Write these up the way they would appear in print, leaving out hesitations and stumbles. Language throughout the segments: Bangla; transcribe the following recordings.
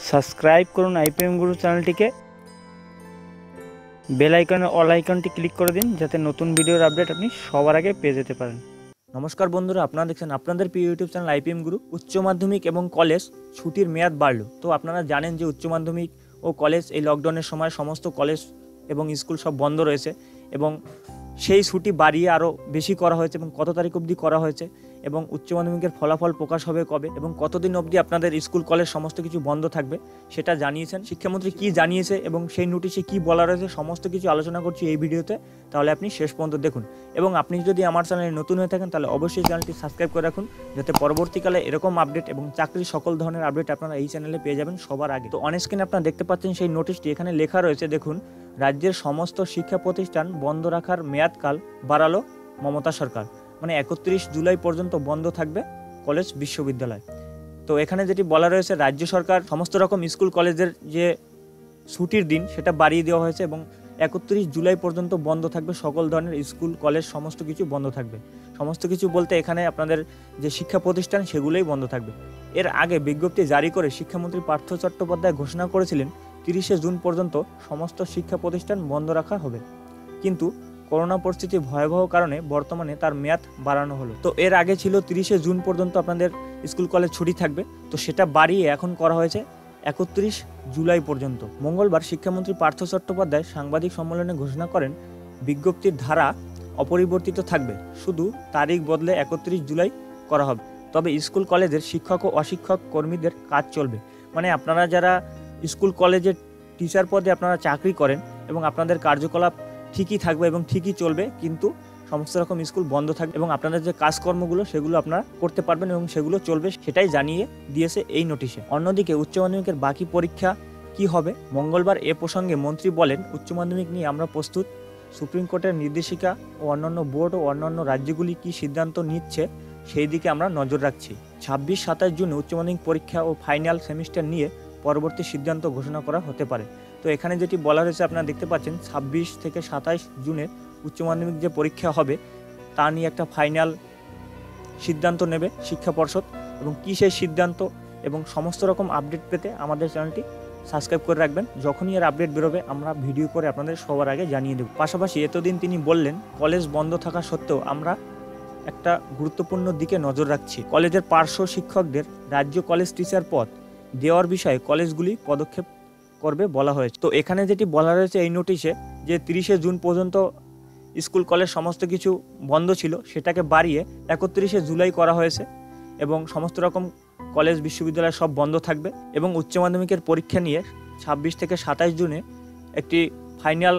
সাবস্ক্রাইব করুন আইপিএম গুরু চ্যানেলটিকে, বেল আইকনের অল আইকনটি ক্লিক করে দিন যাতে নতুন ভিডিওর আপডেট আপনি সবার আগে পেয়ে যেতে পারেন। নমস্কার বন্ধুরা, আপনারা দেখছেন আপনাদের প্রিয় ইউটিউব চ্যানেল আইপিএম গুরু। উচ্চ মাধ্যমিক এবং কলেজ ছুটির মেয়াদ বাড়ল। তো আপনারা জানেন যে উচ্চ মাধ্যমিক ও কলেজ এই লকডাউনের সময় সমস্ত কলেজ এবং স্কুল সব বন্ধ রয়েছে এবং সেই ছুটি বাড়িয়ে আরও বেশি করা হয়েছে এবং কত তারিখ অবধি করা হয়েছে এবং উচ্চ মাধ্যমিকের ফলাফল প্রকাশ হবে কবে এবং কতদিন অবধি আপনাদের স্কুল কলেজ সমস্ত কিছু বন্ধ থাকবে সেটা জানিয়েছেন শিক্ষামন্ত্রী। কি জানিয়েছে এবং সেই নোটিশে কি বলা রয়েছে সমস্ত কিছু আলোচনা করছি এই ভিডিওতে, তাহলে আপনি শেষ পর্যন্ত দেখুন। এবং আপনি যদি আমার চ্যানেলে নতুন হয়ে থাকেন তাহলে অবশ্যই চ্যানেলটি সাবস্ক্রাইব করে রাখুন যাতে পরবর্তীকালে এরকম আপডেট এবং চাকরির সকল ধরনের আপডেট আপনারা এই চ্যানেলে পেয়ে যাবেন সবার আগে। তো অন স্ক্রিনে আপনারা দেখতে পাচ্ছেন সেই নোটিশটি, এখানে লেখা রয়েছে দেখুন, রাজ্যের সমস্ত শিক্ষা প্রতিষ্ঠান বন্ধ রাখার মেয়াদকাল বাড়ালো মমতা সরকার। মানে 31 জুলাই পর্যন্ত বন্ধ থাকবে কলেজ বিশ্ববিদ্যালয়। তো এখানে যেটি বলা রয়েছে, রাজ্য সরকার সমস্ত রকম স্কুল কলেজের যে ছুটির দিন সেটা বাড়িয়ে দেওয়া হয়েছে এবং 31 জুলাই পর্যন্ত বন্ধ থাকবে সকল ধরনের স্কুল কলেজ, সমস্ত কিছু বন্ধ থাকবে। সমস্ত কিছু বলতে এখানে আপনাদের যে শিক্ষা প্রতিষ্ঠান সেগুলোই বন্ধ থাকবে। এর আগে বিজ্ঞপ্তি জারি করে শিক্ষামন্ত্রী পার্থ চট্টোপাধ্যায় ঘোষণা করেছিলেন 30 জুন পর্যন্ত সমস্ত শিক্ষা প্রতিষ্ঠান বন্ধ রাখা হবে, কিন্তু করোনা পরিস্থিতি ভয়াবহ কারণে বর্তমানে তার মেয়াদ বাড়ানো হলো। তো এর আগে ছিল 30 জুন পর্যন্ত আপনাদের স্কুল কলেজ ছুটি থাকবে, তো সেটা বাড়িয়ে এখন করা হয়েছে 31 জুলাই পর্যন্ত। মঙ্গলবার শিক্ষামন্ত্রী পার্থ চট্টোপাধ্যায় সাংবাদিক সম্মেলনে ঘোষণা করেন, বিজ্ঞপ্তির ধারা অপরিবর্তিত থাকবে, শুধু তারিখ বদলে 31 জুলাই করা হবে। তবে স্কুল কলেজের শিক্ষক ও অশিক্ষক কর্মীদের কাজ চলবে। মানে আপনারা যারা স্কুল কলেজের টিচার পদে আপনারা চাকরি করেন এবং আপনাদের কার্যকলাপ ঠিকই থাকবে এবং ঠিকই চলবে, কিন্তু সমস্ত রকম স্কুল বন্ধ থাকবে এবং আপনাদের যে কাজকর্মগুলো সেগুলো আপনারা করতে পারবেন এবং সেগুলো চলবে, সেটাই জানিয়ে দিয়েছে এই নোটিশে। অন্যদিকে উচ্চ মাধ্যমিকের বাকি পরীক্ষা কি হবে, মঙ্গলবার এ প্রসঙ্গে মন্ত্রী বলেন, উচ্চ মাধ্যমিক নিয়ে আমরা প্রস্তুত। সুপ্রিম কোর্টের নির্দেশিকা ও অন্যান্য বোর্ড ও অন্যান্য রাজ্যগুলি কি সিদ্ধান্ত নিচ্ছে সেই দিকে আমরা নজর রাখছি। 26-27 জুনে উচ্চ মাধ্যমিক পরীক্ষা ও ফাইনাল সেমিস্টার নিয়ে পরবর্তী সিদ্ধান্ত ঘোষণা করা হতে পারে। তো এখানে যেটি বলা হয়েছে আপনারা দেখতে পাচ্ছেন, 26 থেকে 27 জুনে উচ্চ মাধ্যমিক যে পরীক্ষা হবে তা নিয়ে একটা ফাইনাল সিদ্ধান্ত নেবে শিক্ষা পর্ষদ এবং কী সেই সিদ্ধান্ত এবং সমস্ত রকম আপডেট পেতে আমাদের চ্যানেলটি সাবস্ক্রাইব করে রাখবেন। যখনই এর আপডেট বেরোবে আমরা ভিডিও করে আপনাদের সবার আগে জানিয়ে দেব। পাশাপাশি এতদিন তিনি বললেন, কলেজ বন্ধ থাকা সত্ত্বেও আমরা একটা গুরুত্বপূর্ণ দিকে নজর রাখছি। কলেজের পার্শ্ব শিক্ষকদের রাজ্য কলেজ টিচার পদ দেওয়ার বিষয়ে কলেজগুলি পদক্ষেপ করবে বলা হয়েছে। তো এখানে যেটি বলা রয়েছে এই নোটিশে, যে 30 জুন পর্যন্ত স্কুল কলেজ সমস্ত কিছু বন্ধ ছিল সেটাকে বাড়িয়ে 31 জুলাই করা হয়েছে এবং সমস্ত রকম কলেজ বিশ্ববিদ্যালয় সব বন্ধ থাকবে এবং উচ্চ মাধ্যমিকের পরীক্ষা নিয়ে 26 থেকে 27 জুনে একটি ফাইনাল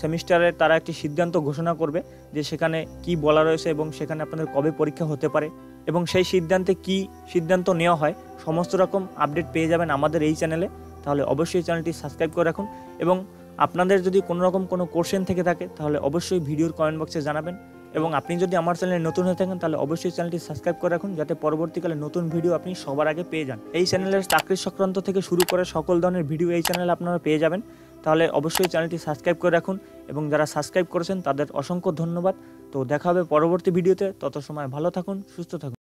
সেমিস্টারে তারা একটি সিদ্ধান্ত ঘোষণা করবে যে সেখানে কি বলা রয়েছে এবং সেখানে আপনাদের কবে পরীক্ষা হতে পারে এবং সেই সিদ্ধান্তে কি সিদ্ধান্ত নেওয়া হয় সমস্ত রকম আপডেট পেয়ে যাবেন আমাদের এই চ্যানেলে। তাহলে অবশ্যই চ্যানেলটি সাবস্ক্রাইব করে রাখুন এবং আপনাদের যদি কোনো রকম কোনো কোশ্চেন থেকে থাকে তাহলে অবশ্যই ভিডিওর কমেন্ট বক্সে জানাবেন এবং আপনি যদি আমার চ্যানেলে নতুন হয়ে থাকেন তাহলে অবশ্যই চ্যানেলটি সাবস্ক্রাইব করে রাখুন যাতে পরবর্তীকালে নতুন ভিডিও আপনি সবার আগে পেয়ে যান। এই চ্যানেলের চাকরি সংক্রান্ত থেকে শুরু করে সকল ধরনের ভিডিও এই চ্যানেলে আপনারা পেয়ে যাবেন। তাহলে অবশ্যই চ্যানেলটি সাবস্ক্রাইব করে রাখুন এবং যারা সাবস্ক্রাইব করেছেন তাদের অসংখ্য ধন্যবাদ। তো দেখা হবে পরবর্তী ভিডিওতে, তত সময় ভালো থাকুন, সুস্থ থাকুন।